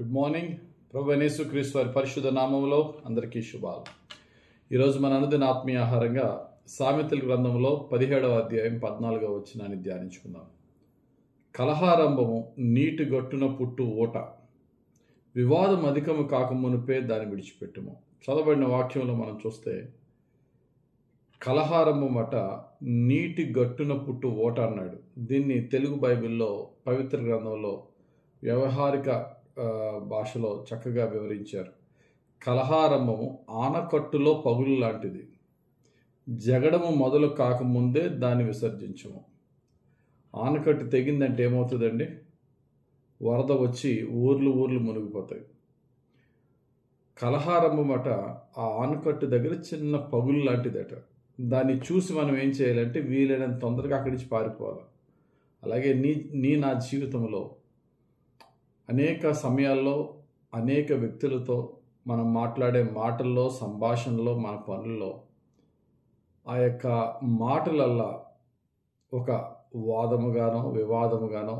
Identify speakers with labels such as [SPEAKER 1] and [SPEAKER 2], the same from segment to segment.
[SPEAKER 1] Good morning. ప్రభువైన యేసుక్రీస్తు వారి పరిశుద్ధ నామములో అందరికీ శుభాలు. ఈరోజు మన అనుదిన ఆత్మీయ ఆహారంగా సామెతల గ్రంథంలో 17వ అధ్యాయం 14వ వచనాన్ని ధ్యానించుకుందాం. కలహారంభము నీటి గట్టున పుట్టు ఓట, వివాదం అధికము కాకమునుపే దాన్ని విడిచిపెట్టుము. చదవబడిన వాక్యంలో మనం చూస్తే కలహారంభం అట నీటి గట్టున పుట్టు ఓట అన్నాడు. దీన్ని తెలుగు బైబిల్లో పవిత్ర గ్రంథంలో వ్యవహారిక భాషలో చక్కగా వివరించారు. కలహారంభము ఆనకట్టులో పగులు లాంటిది, జగడము మొదలు కాకముందే దాన్ని విసర్జించము. ఆనకట్టు తెగిందంటే ఏమవుతుందండి? వరద వచ్చి ఊర్లు మునిగిపోతాయి. కలహారంభం అట ఆ ఆనకట్టు దగ్గర చిన్న పగులు లాంటిదట. దాన్ని చూసి మనం ఏం చేయాలంటే వీలైనంత తొందరగా అక్కడి నుంచి పారిపోవాలి. అలాగే నా జీవితంలో అనేక సమయాల్లో అనేక వ్యక్తులతో మనం మాట్లాడే మాటల్లో, సంభాషణలో, మన పనుల్లో ఆ యొక్క మాటలల్లా ఒక వాదముగానో వివాదముగానో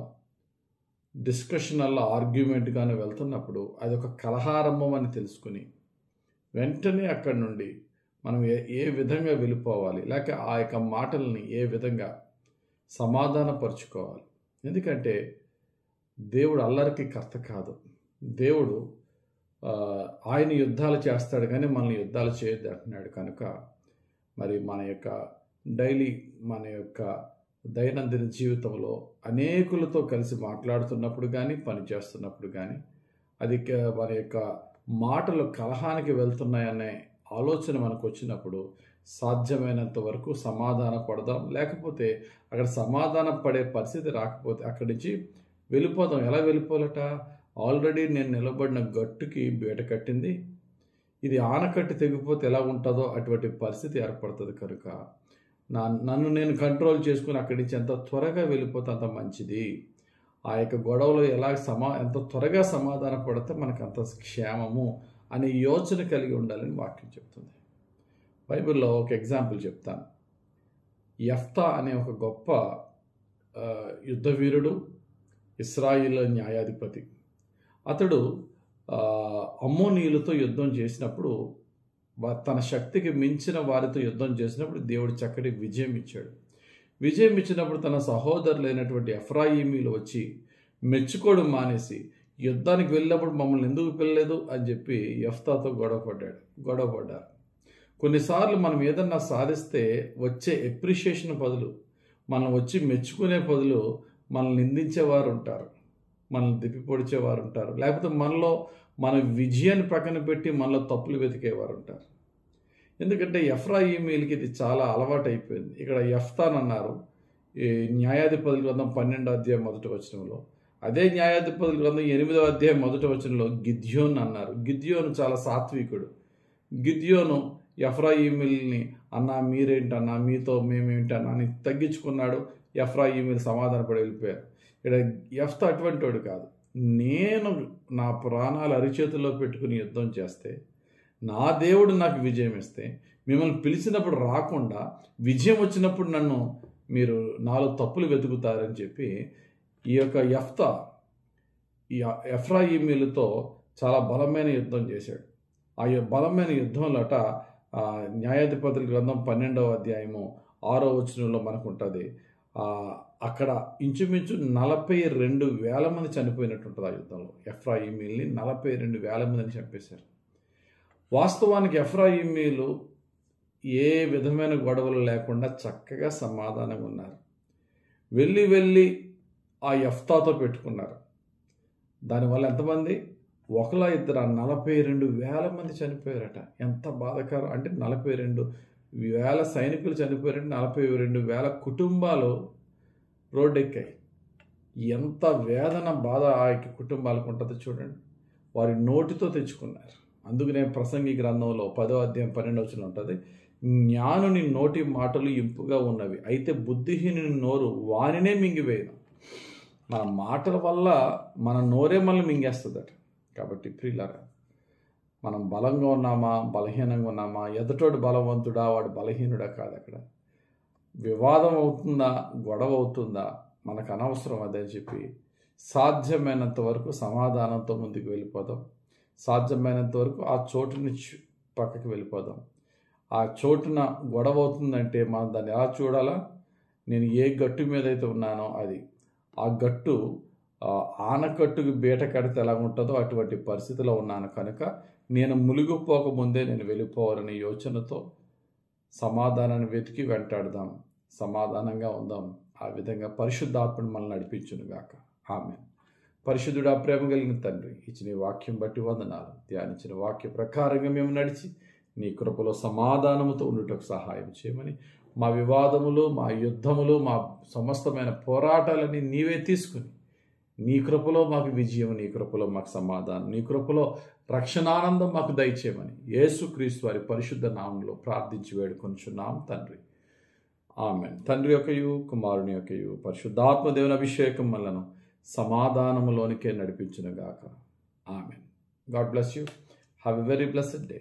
[SPEAKER 1] డిస్కషన్ అలా ఆర్గ్యుమెంట్గానో వెళ్తున్నప్పుడు అది ఒక కలహారంభం అని తెలుసుకుని వెంటనే అక్కడి నుండి మనం ఏ విధంగా వెళ్ళిపోవాలి, లేక ఆ యొక్క మాటల్ని ఏ విధంగా సమాధానపరుచుకోవాలి. ఎందుకంటే దేవుడు అల్లరికి కర్త కాదు. దేవుడు ఆయన యుద్ధాలు చేస్తాడు కానీ మనల్ని యుద్ధాలు చేయొద్దు అంటున్నాడు. కనుక మరి మన యొక్క దైనందిన జీవితంలో అనేకులతో కలిసి మాట్లాడుతున్నప్పుడు కానీ పని చేస్తున్నప్పుడు కానీ అది మన యొక్క మాటలు కలహానికి వెళ్తున్నాయనే ఆలోచన మనకు వచ్చినప్పుడు సాధ్యమైనంత వరకు సమాధాన పడదాం. లేకపోతే అక్కడ సమాధాన పడే పరిస్థితి రాకపోతే అక్కడి నుంచి వెళ్ళిపోదాం. ఎలా వెళ్ళిపోవాలట? ఆల్రెడీ నేను నిలబడిన గట్టుకి బీట కట్టింది, ఇది ఆనకట్టు తెగిపోతే ఎలా ఉంటుందో అటువంటి పరిస్థితి ఏర్పడుతుంది. కనుక నన్ను నేను కంట్రోల్ చేసుకుని అక్కడి నుంచి ఎంత త్వరగా వెళ్ళిపోతే అంత మంచిది. ఆ యొక్క గొడవలో ఎంత త్వరగా సమాధాన పడితే మనకు అంత క్షేమము అనే యోచన కలిగి ఉండాలని వాక్యం చెప్తుంది. బైబిల్లో ఒక ఎగ్జాంపుల్ చెప్తాను. యెఫ్తా అనే ఒక గొప్ప యుద్ధవీరుడు, ఇశ్రాయేల్ న్యాయాధిపతి. అతడు అమ్మోనీయులతో యుద్ధం చేసినప్పుడు, తన శక్తికి మించిన వారితో యుద్ధం చేసినప్పుడు దేవుడు చక్కటి విజయం ఇచ్చాడు. విజయం ఇచ్చినప్పుడు తన సహోదరులైనటువంటి ఎఫ్రాయిమీలు వచ్చి మెచ్చుకోవడం మానేసి యుద్ధానికి వెళ్ళినప్పుడు మమ్మల్ని ఎందుకు పిల్లలేదు అని చెప్పి యెఫ్తాతో గొడవపడ్డారు. కొన్నిసార్లు మనం ఏదన్నా సాధిస్తే వచ్చే ఎప్రిషియేషన్ బదులు, మనం వచ్చి మెచ్చుకునే బదులు మనల్ని నిందించేవారు ఉంటారు, మనల్ని తిప్పిపొడిచేవారు ఉంటారు, లేకపోతే మన విజయాన్ని ప్రక్కన పెట్టి మనలో తప్పులు వెతికేవారు ఉంటారు. ఎందుకంటే ఎఫ్రాయిమీలకి ఇది చాలా అలవాటు అయిపోయింది. ఇక్కడ యెఫ్తాన్ అన్నారు ఈ న్యాయాధిపతుల గ్రంథం 12వ అధ్యాయం 1వ వచనంలో. అదే న్యాయాధిపతుల గ్రంథం 8వ అధ్యాయం 1వ వచనంలో గిద్యోన్ అన్నారు. గిద్యోను చాలా సాత్వికుడు. గిద్యోను ఎఫ్రాయిమీల్ని అన్నా మీరేంటన్నా, మీతో మేమేంటన్నా అని తగ్గించుకున్నాడు. ఎఫ్రాయిమీలు సమాధానపడి వెళ్ళిపోయారు. ఇక్కడ యెఫ్తా అటువంటి వాడు కాదు. నేను నా ప్రాణాలు అరిచేతుల్లో పెట్టుకుని యుద్ధం చేస్తే, నా దేవుడు నాకు విజయం ఇస్తే, మిమ్మల్ని పిలిచినప్పుడు రాకుండా విజయం వచ్చినప్పుడు నన్ను మీరు నాలో తప్పులు వెతుకుతారని చెప్పి ఈ యొక్క యెఫ్తా ఈ ఎఫ్రాయిమీలతో చాలా బలమైన యుద్ధం చేశాడు. ఆ బలమైన యుద్ధంలోట న్యాయాధిపతుల గ్రంథం 12వ అధ్యాయము 6వ వచనంలో మనకు ఉంటుంది. అక్కడ ఇంచుమించు 42,000 మంది చనిపోయినట్టు ఉంటుంది. ఆ యుద్ధంలో ఎఫ్రాయిమీల్ని 42,000 మందిని చంపేశారు. వాస్తవానికి ఎఫ్రాయిమీలు ఏ విధమైన గొడవలు లేకుండా చక్కగా సమాధానంగా ఉన్నారు. వెళ్ళి ఆ యెఫ్తాతో పెట్టుకున్నారు. దానివల్ల ఎంతమంది? ఒకలా ఇద్దరు 42,000 మంది చనిపోయారట. ఎంత బాధాకరం అంటే 42,000 సైనికులు చనిపోయారంటే 42,000 కుటుంబాలు రోడ్డెక్కాయి. ఎంత వేదన బాధ ఆ యొక్క కుటుంబాలకు ఉంటుందో చూడండి. వారి నోటితో తెచ్చుకున్నారు. అందుకనే ప్రసంగి గ్రంథంలో 10వ అధ్యాయం 12వ వచనం ఉంటుంది, జ్ఞానుని నోటి మాటలు ఇంపుగా ఉన్నవి, అయితే బుద్ధిహీనుని నోరు వానినే మింగివేయను. మన మాటల వల్ల మన నోరే మనల్ని మింగేస్తుందట. కాబట్టి ప్రియులారా, మనం బలంగా ఉన్నామా బలహీనంగా ఉన్నామా, ఎదుటోడు బలవంతుడా వాడు బలహీనుడా కాదు. అక్కడ వివాదం అవుతుందా, గొడవ అవుతుందా, మనకు అనవసరం అదని చెప్పి సాధ్యమైనంత వరకు సమాధానంతో ముందుకు వెళ్ళిపోదాం. సాధ్యమైనంత వరకు ఆ చోటుని పక్కకి వెళ్ళిపోదాం. ఆ చోటున గొడవ అవుతుందంటే మనం దాన్ని ఎలా చూడాలా? నేను ఏ గట్టు మీద అయితే ఉన్నానో అది, ఆ గట్టు ఆనకట్టుకు బీట కడితే ఎలా ఉంటుందో అటువంటి పరిస్థితిలో ఉన్నాను కనుక నేను మునిగిపోకముందే నేను వెళ్ళిపోవాలనే యోచనతో సమాధానాన్ని వెతికి వెంటాడదాం, సమాధానంగా ఉందాం. ఆ విధంగా పరిశుద్ధాత్మను మనల్ని నడిపించునుగాక. ఆమేన్. పరిశుద్ధుడా, ప్రేమ కలిగిన తండ్రి, ఇచ్చిన వాక్యం బట్టి వందనాలు. ధ్యానించిన వాక్య ప్రకారంగా మేము నడిచి నీ కృపలో సమాధానముతో ఉండుటకు సహాయం చేయమని, మా వివాదములు, మా యుద్ధములు, మా సమస్తమైన పోరాటాలని నీవే తీసుకుని నీ కృపలో మాకు విజయం, నీ కృపలో మాకు సమాధానం, నీ కృపలో రక్షణానందం మాకు దయచేయమని యేసుక్రీస్తు వారి పరిశుద్ధ నామంలో ప్రార్థించి వేడుకొనుచున్నాం తండ్రి. ఆమేన్. తండ్రి యొక్కయు, కుమారుని యొక్కయు, పరిశుద్ధాత్మ దేవుని అభిషేకం మనలను సమాధానములోనికే నడిపించునుగాక. ఆమేన్. God bless you. Have a very blessed day.